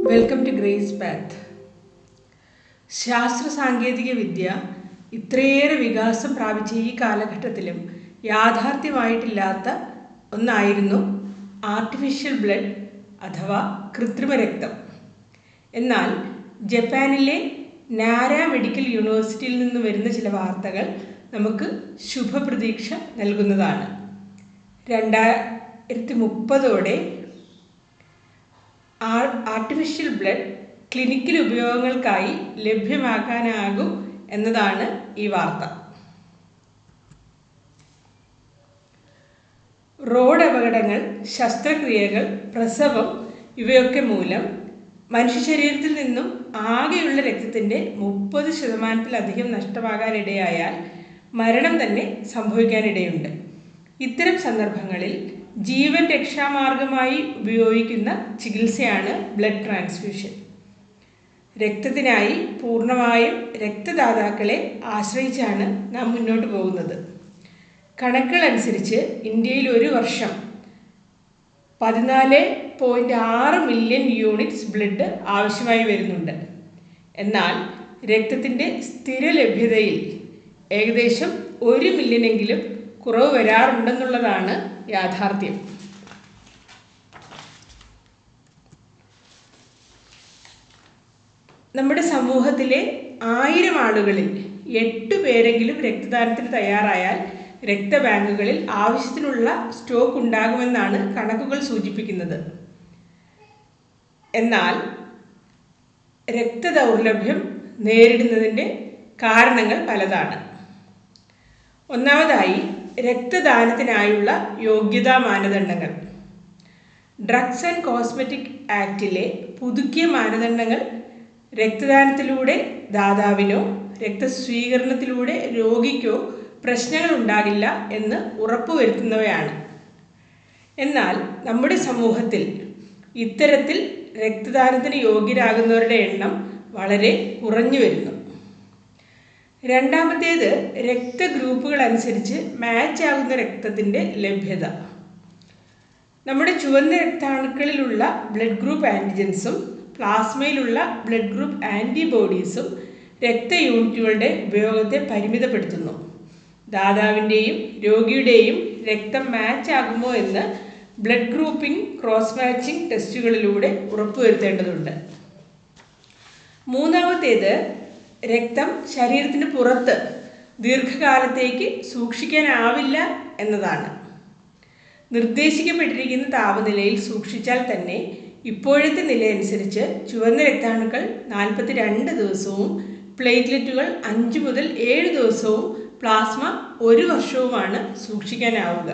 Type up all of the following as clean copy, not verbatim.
Welcome to grace path. ശാസ്ത്ര സാങ്കേതിക വിദ്യ ഇത്രയേറെ വികാസം പ്രാപിച്ച ഈ കാലഘട്ടത്തിലും യാഥാർത്ഥ്യമായിട്ടില്ലാത്ത ഒന്നായിരുന്നു ആർട്ടിഫിഷ്യൽ ബ്ലഡ് അഥവാ കൃത്രിമ രക്തം. എന്നാൽ ജപ്പാനിലെ നാര മെഡിക്കൽ യൂണിവേഴ്സിറ്റിയിൽ നിന്ന് വരുന്ന ചില വാർത്തകൾ നമുക്ക് ശുഭപ്രതീക്ഷ നൽകുന്നതാണ്. 2030 ആർട്ടിഫിഷ്യൽ ബ്ലഡ് ക്ലിനിക്കൽ ഉപയോഗങ്ങൾക്കായി ലഭ്യമാക്കാനാകും എന്നതാണ് ഈ വാർത്ത. റോഡ് അപകടങ്ങൾ, ശസ്ത്രക്രിയകൾ, പ്രസവം ഇവയൊക്കെ മൂലം മനുഷ്യ ശരീരത്തിൽ നിന്നും ആകെയുള്ള രക്തത്തിൻ്റെ 30% നഷ്ടമാകാനിടയായാൽ മരണം തന്നെ സംഭവിക്കാനിടയുണ്ട്. ഇത്തരം സന്ദർഭങ്ങളിൽ ജീവൻ രക്ഷാമാർഗമായി ഉപയോഗിക്കുന്ന ചികിത്സയാണ് ബ്ലഡ് ട്രാൻസ്ഫ്യൂഷൻ. രക്തത്തിനായി പൂർണ്ണമായും രക്തദാതാക്കളെ ആശ്രയിച്ചാണ് നാം മുന്നോട്ട് പോകുന്നത്. കണക്കുകൾ അനുസരിച്ച് ഇന്ത്യയിൽ ഒരു വർഷം 14.6 മില്യൺ യൂണിറ്റ്സ് ബ്ലഡ് ആവശ്യമായി വരുന്നുണ്ട്. എന്നാൽ രക്തത്തിൻ്റെ സ്ഥിര ലഭ്യതയിൽ ഏകദേശം 1 മില്യണെങ്കിലും കുറവ് വരാറുണ്ടെന്നുള്ളതാണ് യാഥാർത്ഥ്യം. നമ്മുടെ സമൂഹത്തിലെ 1000 ആളുകളിൽ 8 പേരെങ്കിലും രക്തദാനത്തിന് തയ്യാറായാൽ രക്തബാങ്കുകളിൽ ആവശ്യത്തിനുള്ള സ്റ്റോക്ക് ഉണ്ടാകുമെന്നാണ് കണക്കുകൾ സൂചിപ്പിക്കുന്നത്. എന്നാൽ രക്തദൗർലഭ്യം നേരിടുന്നതിൻ്റെ കാരണങ്ങൾ പലതാണ്. ഒന്നാമതായി, രക്തദാനത്തിനായുള്ള യോഗ്യതാ മാനദണ്ഡങ്ങൾ. ഡ്രഗ്സ് ആൻഡ് കോസ്മെറ്റിക് ആക്റ്റിലെ പുതുക്കിയ മാനദണ്ഡങ്ങൾ രക്തദാനത്തിലൂടെ ദാതാവിനോ രക്തസ്വീകരണത്തിലൂടെ രോഗിക്കോ പ്രശ്നങ്ങൾ ഉണ്ടാകില്ല എന്ന് ഉറപ്പുവരുത്തുന്നവയാണ്. എന്നാൽ നമ്മുടെ സമൂഹത്തിൽ ഇത്തരത്തിൽ രക്തദാനത്തിന് യോഗ്യരാകുന്നവരുടെ എണ്ണം വളരെ കുറഞ്ഞു വരുന്നു. രണ്ടാമത്തേത്, രക്തഗ്രൂപ്പുകൾ അനുസരിച്ച് മാച്ച് ആകുന്ന രക്തത്തിൻ്റെ ലഭ്യത. നമ്മുടെ ചുവന്ന രക്താണുക്കളിലുള്ള ബ്ലഡ് ഗ്രൂപ്പ് ആൻറ്റിജൻസും പ്ലാസ്മയിലുള്ള ബ്ലഡ് ഗ്രൂപ്പ് ആൻറ്റിബോഡീസും രക്തയൂണിറ്റുകളുടെ ഉപയോഗത്തെ പരിമിതപ്പെടുത്തുന്നു. ദാതാവിൻ്റെയും രോഗിയുടെയും രക്തം മാച്ച് ആകുമോ എന്ന് ബ്ലഡ് ഗ്രൂപ്പിംഗ് ക്രോസ് മാച്ചിങ് ടെസ്റ്റുകളിലൂടെ ഉറപ്പുവരുത്തേണ്ടതുണ്ട്. മൂന്നാമത്തേത്, രക്തം ശരീരത്തിന് പുറത്ത് ദീർഘകാലത്തേക്ക് സൂക്ഷിക്കാനാവില്ല എന്നതാണ്. നിർദ്ദേശിക്കപ്പെട്ടിരിക്കുന്ന താപനിലയിൽ സൂക്ഷിച്ചാൽ തന്നെ ഇപ്പോഴത്തെ നിലയനുസരിച്ച് ചുവന്ന രക്താണുക്കൾ 42 ദിവസവും, പ്ലേറ്റ്ലെറ്റുകൾ 5 മുതൽ 7 ദിവസവും, പ്ലാസ്മ 1 വർഷവുമാണ് സൂക്ഷിക്കാനാവുക.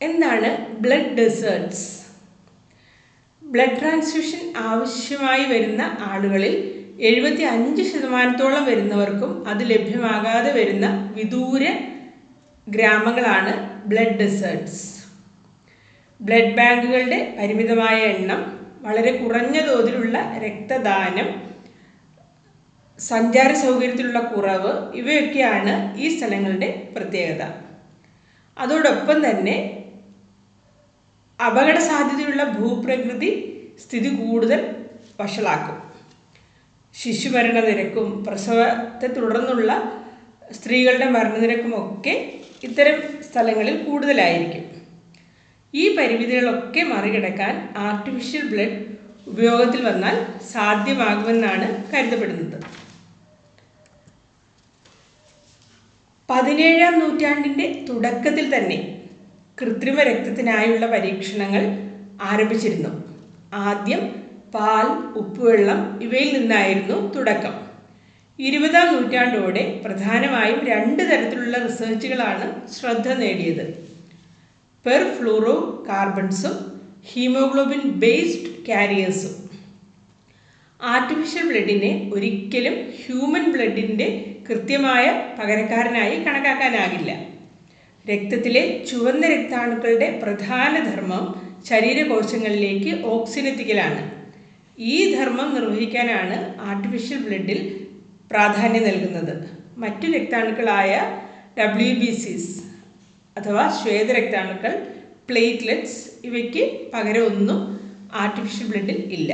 എന്താണ് ബ്ലഡ് ഡെസേർട്സ്? ബ്ലഡ് ട്രാൻസ്ഫ്യൂഷൻ ആവശ്യമായി വരുന്ന ആളുകളിൽ 75% വരുന്നവർക്കും അത് ലഭ്യമാകാതെ വരുന്ന വിദൂര ഗ്രാമങ്ങളാണ് ബ്ലഡ് ഡെസേർട്സ്. ബ്ലഡ് ബാങ്കുകളുടെ പരിമിതമായ എണ്ണം, വളരെ കുറഞ്ഞ തോതിലുള്ള രക്തദാനം, സഞ്ചാര സൗകര്യത്തിലുള്ള കുറവ് ഇവയൊക്കെയാണ് ഈ സ്ഥലങ്ങളുടെ പ്രത്യേകത. അതോടൊപ്പം തന്നെ അപകട സാധ്യതയുള്ള ഭൂപ്രകൃതി സ്ഥിതി കൂടുതൽ വഷളാക്കും. ശിശുമരണ നിരക്കും പ്രസവത്തെ തുടർന്നുള്ള സ്ത്രീകളുടെ മരണനിരക്കുമൊക്കെ ഇത്തരം സ്ഥലങ്ങളിൽ കൂടുതലായിരിക്കും. ഈ പരിമിതികളൊക്കെ മറികടക്കാൻ ആർട്ടിഫിഷ്യൽ ബ്ലഡ് ഉപയോഗത്തിൽ വന്നാൽ സാധ്യമാകുമെന്നാണ് കരുതപ്പെടുന്നത്. 17-ാം നൂറ്റാണ്ടിൻ്റെ തുടക്കത്തിൽ തന്നെ കൃത്രിമ രക്തത്തിനായുള്ള പരീക്ഷണങ്ങൾ ആരംഭിച്ചിരുന്നു. ആദ്യം പാൽ, ഉപ്പുവെള്ളം ഇവയിൽ നിന്നായിരുന്നു തുടക്കം. 20-ാം നൂറ്റാണ്ടോടെ പ്രധാനമായും 2 തരത്തിലുള്ള റിസർച്ചുകളാണ് ശ്രദ്ധ നേടിയത്: പെർഫ്ലൂറോ കാർബൺസും ഹീമോഗ്ലോബിൻ ബേസ്ഡ് കാരിയേഴ്സും. ആർട്ടിഫിഷ്യൽ ബ്ലഡിനെ ഒരിക്കലും ഹ്യൂമൻ ബ്ലഡിൻ്റെ കൃത്യമായ പകരക്കാരനായി കണക്കാക്കാനാകില്ല. രക്തത്തിലെ ചുവന്ന രക്താണുക്കളുടെ പ്രധാന ധർമ്മം ശരീരകോശങ്ങളിലേക്ക് ഓക്സിജൻ എത്തിക്കലാണ്. ഈ ധർമ്മം നിർവഹിക്കാനാണ് ആർട്ടിഫിഷ്യൽ ബ്ലഡിൽ പ്രാധാന്യം നൽകുന്നത്. മറ്റു രക്താണുക്കളായ WBCs അഥവാ ശ്വേതരക്താണുക്കൾ, പ്ലേറ്റ്ലെറ്റ്സ് ഇവയ്ക്ക് പകരം ഒന്നും ആർട്ടിഫിഷ്യൽ ബ്ലഡിൽ ഇല്ല.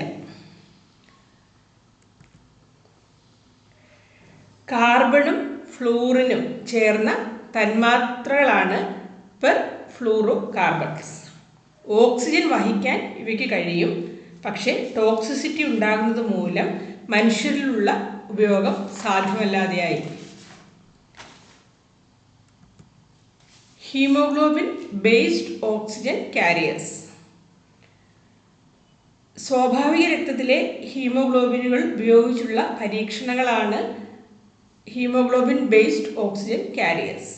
കാർബണും ഫ്ലൂറിനും ചേർന്ന തന്മാത്രകളാണ് പെർഫ്ലൂറോ കാർബൺസ്. ഓക്സിജൻ വഹിക്കാൻ ഇവയ്ക്ക് കഴിയും, പക്ഷേ ടോക്സിസിറ്റി ഉണ്ടാകുന്നത് മൂലം മനുഷ്യരിലുള്ള ഉപയോഗം സാധ്യമല്ലാതെയായി. Haemoglobin based oxygen carriers. സ്വാഭാവിക രക്തത്തിലെ ഹീമോഗ്ലോബിനുകൾ ഉപയോഗിച്ചുള്ള പരീക്ഷണങ്ങളാണ് ഹീമോഗ്ലോബിൻ ബേസ്ഡ് ഓക്സിജൻ കാരിയേഴ്സ്.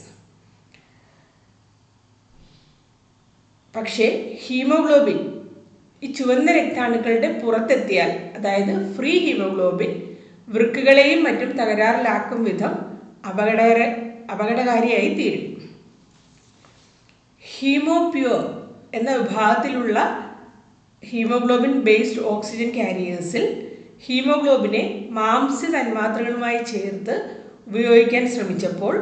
പക്ഷേ ഹീമോഗ്ലോബിൻ ഈ ചുവന്ന രക്താണുക്കളുടെ പുറത്തെത്തിയാൽ, അതായത് ഫ്രീ ഹീമോഗ്ലോബിൻ വൃക്കകളെയും മറ്റും തകരാറിലാക്കും വിധം അപകടകാരിയായി തീരും. ഹീമോപ്യൂർ എന്ന വിഭാഗത്തിലുള്ള ഹീമോഗ്ലോബിൻ ബേസ്ഡ് ഓക്സിജൻ കാരിയേഴ്സിൽ ഹീമോഗ്ലോബിനെ മാംസ്യ തന്മാത്രകളുമായി ചേർത്ത് ഉപയോഗിക്കാൻ ശ്രമിച്ചപ്പോൾ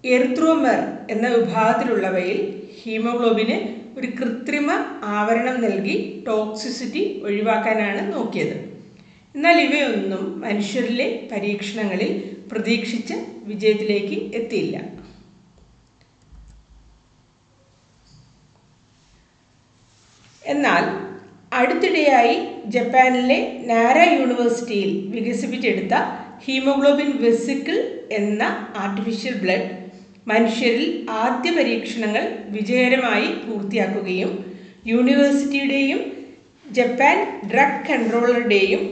എറിത്രോമെർ എന്ന വിഭാഗത്തിലുള്ളവയിൽ ഹീമോഗ്ലോബിന് ഒരു കൃത്രിമ ആവരണം നൽകി ടോക്സിസിറ്റി ഒഴിവാക്കാനാണ് നോക്കിയത്. എന്നാൽ ഇവയൊന്നും മനുഷ്യരിലെ പരീക്ഷണങ്ങളിൽ പ്രതീക്ഷിച്ച വിജയത്തിലേക്ക് എത്തിയില്ല. എന്നാൽ അടുത്തിടെയായി ജപ്പാനിലെ നാര യൂണിവേഴ്സിറ്റിയിൽ വികസിപ്പിച്ചെടുത്ത ഹീമോഗ്ലോബിൻ വെസിക്കിൾ എന്ന ആർട്ടിഫിഷ്യൽ ബ്ലഡ് മനുഷ്യരിൽ ആദ്യ പരീക്ഷണങ്ങൾ വിജയകരമായി പൂർത്തിയാക്കുകയും യൂണിവേഴ്സിറ്റിയുടെയും ജപ്പാൻ ഡ്രഗ് കൺട്രോളറുടെയും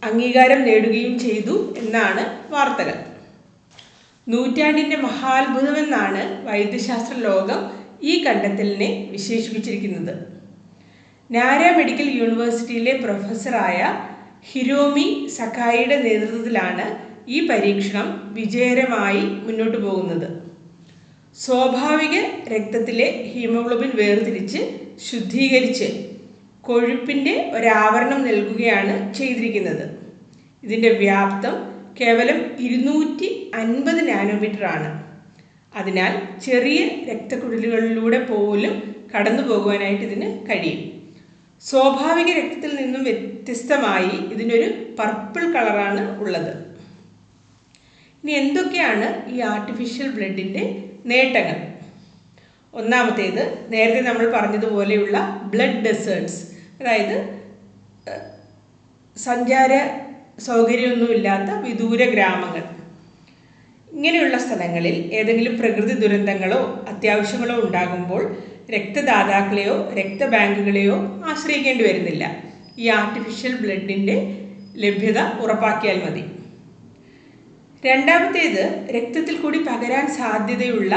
അംഗീകാരം നേടുകയും ചെയ്തു എന്നാണ് വാർത്തകൾ. നൂറ്റാണ്ടിൻ്റെ മഹാത്ഭുതമെന്നാണ് വൈദ്യശാസ്ത്ര ലോകം ഈ കണ്ടെത്തലിനെ വിശേഷിപ്പിച്ചിരിക്കുന്നത്. നാര മെഡിക്കൽ യൂണിവേഴ്സിറ്റിയിലെ പ്രൊഫസറായ ഹിരോമി സക്കായിയുടെ നേതൃത്വത്തിലാണ് ഈ പരീക്ഷണം വിജയകരമായി മുന്നോട്ട് പോകുന്നത്. സ്വാഭാവിക രക്തത്തിലെ ഹീമോഗ്ലോബിൻ വേർതിരിച്ച് ശുദ്ധീകരിച്ച് കൊഴുപ്പിൻ്റെ ഒരാവരണം നൽകുകയാണ് ചെയ്തിരിക്കുന്നത്. ഇതിൻ്റെ വ്യാപ്തം കേവലം 250 നാനോമീറ്റർ ആണ്. അതിനാൽ ചെറിയ രക്തക്കുഴലുകളിലൂടെ പോലും കടന്നു പോകുവാനായിട്ട് ഇതിന് കഴിയും. സ്വാഭാവിക രക്തത്തിൽ നിന്നും വ്യത്യസ്തമായി ഇതിനൊരു പർപ്പിൾ കളറാണ് ഉള്ളത്. ഇനി എന്തൊക്കെയാണ് ഈ ആർട്ടിഫിഷ്യൽ ബ്ലഡിൻ്റെ നേട്ടങ്ങൾ? ഒന്നാമത്തേത്, നേരത്തെ നമ്മൾ പറഞ്ഞതുപോലെയുള്ള ബ്ലഡ് ഡെസേർട്സ്, അതായത് സഞ്ചാര സൗകര്യമൊന്നുമില്ലാത്ത വിദൂര ഗ്രാമങ്ങൾ. ഇങ്ങനെയുള്ള സ്ഥലങ്ങളിൽ ഏതെങ്കിലും പ്രകൃതി ദുരന്തങ്ങളോ അത്യാവശ്യങ്ങളോ ഉണ്ടാകുമ്പോൾ രക്തദാതാക്കളെയോ രക്തബാങ്കുകളെയോ ആശ്രയിക്കേണ്ടി വരുന്നില്ല. ഈ ആർട്ടിഫിഷ്യൽ ബ്ലഡിൻ്റെ ലഭ്യത ഉറപ്പാക്കിയാൽ മതി. രണ്ടാമത്തേത്, രക്തത്തിൽ കൂടി പകരാൻ സാധ്യതയുള്ള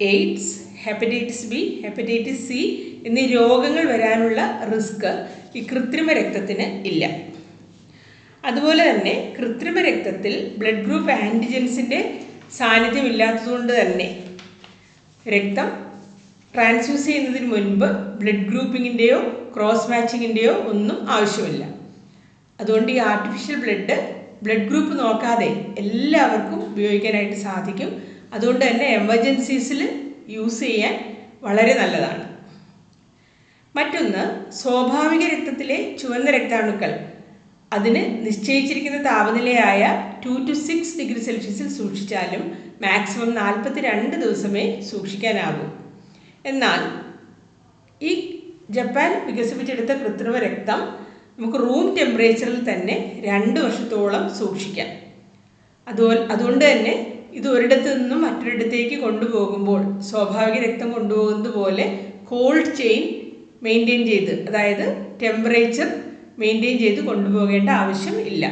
AIDS, hepatitis B, hepatitis C എന്നീ രോഗങ്ങൾ വരാനുള്ള റിസ്ക് ഈ കൃത്രിമ രക്തത്തിന് ഇല്ല. അതുപോലെ തന്നെ കൃത്രിമ രക്തത്തിൽ ബ്ലഡ് ഗ്രൂപ്പ് ആൻറ്റിജൻസിൻ്റെ സാന്നിധ്യമില്ലാത്തതുകൊണ്ട് തന്നെ രക്തം ട്രാൻസ്ഫ്യൂസ് ചെയ്യുന്നതിന് മുൻപ് ബ്ലഡ് ഗ്രൂപ്പിങ്ങിൻ്റെയോ ക്രോസ് മാച്ചിങ്ങിൻ്റെയോ ഒന്നും ആവശ്യമില്ല. അതുകൊണ്ട് ഈ ആർട്ടിഫിഷ്യൽ ബ്ലഡ് ഗ്രൂപ്പ് നോക്കാതെ എല്ലാവർക്കും ഉപയോഗിക്കാനായിട്ട് സാധിക്കും. അതുകൊണ്ട് തന്നെ എമർജൻസീസിൽ യൂസ് ചെയ്യാൻ വളരെ നല്ലതാണ്. മറ്റൊന്ന്, സ്വാഭാവിക രക്തത്തിലെ ചുവന്ന രക്താണുക്കൾ അതിന് നിശ്ചയിച്ചിരിക്കുന്ന താപനിലയായ 2 to 6 ഡിഗ്രി സെൽഷ്യസിൽ സൂക്ഷിച്ചാലും മാക്സിമം 42 ദിവസമേ സൂക്ഷിക്കാനാകൂ. എന്നാൽ ഈ ജപ്പാൻ വികസിപ്പിച്ചെടുത്ത കൃത്രിമ രക്തം നമുക്ക് റൂം ടെമ്പറേച്ചറിൽ തന്നെ 2 വർഷത്തോളം സൂക്ഷിക്കാം. അതുകൊണ്ട് തന്നെ ഇത് ഒരിടത്തു നിന്നും മറ്റൊരിടത്തേക്ക് കൊണ്ടുപോകുമ്പോൾ സ്വാഭാവിക രക്തം കൊണ്ടുപോകുന്നത് പോലെ കോൾഡ് ചെയിൻ മെയിൻറ്റെയിൻ ചെയ്ത്, അതായത് ടെമ്പറേച്ചർ മെയിൻറ്റെയിൻ ചെയ്ത് കൊണ്ടുപോകേണ്ട ആവശ്യം ഇല്ല.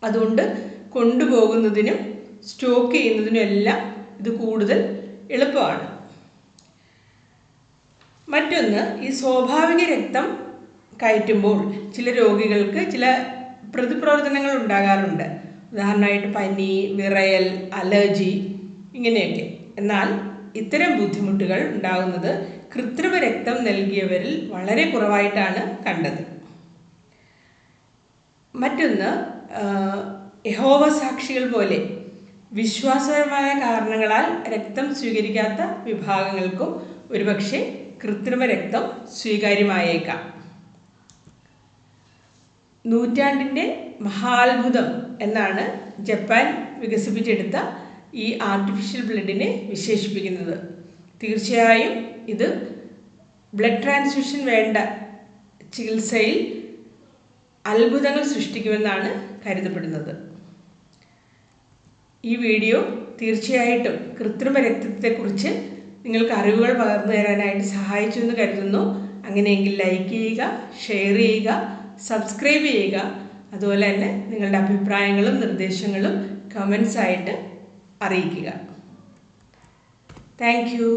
അതുകൊണ്ട് കൊണ്ടുപോകുന്നതിനും സ്റ്റോക്ക് ചെയ്യുന്നതിനും എല്ലാം ഇത് കൂടുതൽ എളുപ്പമാണ്. മറ്റൊന്ന്, ഈ സ്വാഭാവിക രക്തം കയറ്റുമ്പോൾ ചില രോഗികൾക്ക് ചില പ്രതിപ്രവർത്തനങ്ങൾ ഉണ്ടാകാറുണ്ട്. ഉദാഹരണമായിട്ട് പനി, വിറയൽ, അലർജി ഇങ്ങനെയൊക്കെ. എന്നാൽ ഇത്തരം ബുദ്ധിമുട്ടുകൾ ഉണ്ടാകുന്നത് കൃത്രിമ രക്തം നൽകിയവരിൽ വളരെ കുറവായിട്ടാണ് കണ്ടത്. മറ്റൊന്ന്, യഹോവ സാക്ഷികൾ പോലെ വിശ്വാസപരമായ കാരണങ്ങളാൽ രക്തം സ്വീകരിക്കാത്ത വിഭാഗങ്ങൾക്കും ഒരുപക്ഷെ കൃത്രിമ രക്തം സ്വീകാര്യമായേക്കാം. നൂറ്റാണ്ടിൻ്റെ മഹാത്ഭുതം എന്നാണ് ജപ്പാൻ വികസിപ്പിച്ചെടുത്ത ഈ ആർട്ടിഫിഷ്യൽ ബ്ലഡിനെ വിശേഷിപ്പിക്കുന്നത്. തീർച്ചയായും ഇത് ബ്ലഡ് ട്രാൻസ്ഫ്യൂഷൻ വേണ്ട ചികിത്സയിൽ അത്ഭുതങ്ങൾ സൃഷ്ടിക്കുമെന്നാണ് കരുതപ്പെടുന്നത്. ഈ വീഡിയോ തീർച്ചയായിട്ടും കൃത്രിമ രക്തത്തെക്കുറിച്ച് നിങ്ങൾക്ക് അറിവുകൾ പകർന്നു തരാനായിട്ട് സഹായിച്ചു എന്ന് കരുതുന്നു. അങ്ങനെയെങ്കിൽ ലൈക്ക് ചെയ്യുക, ഷെയർ ചെയ്യുക, സബ്സ്ക്രൈബ് ചെയ്യുക. അതുപോലെ തന്നെ നിങ്ങളുടെ അഭിപ്രായങ്ങളും നിർദ്ദേശങ്ങളും കമൻസ് ആയിട്ട് അറിയിക്കുക. Thank you.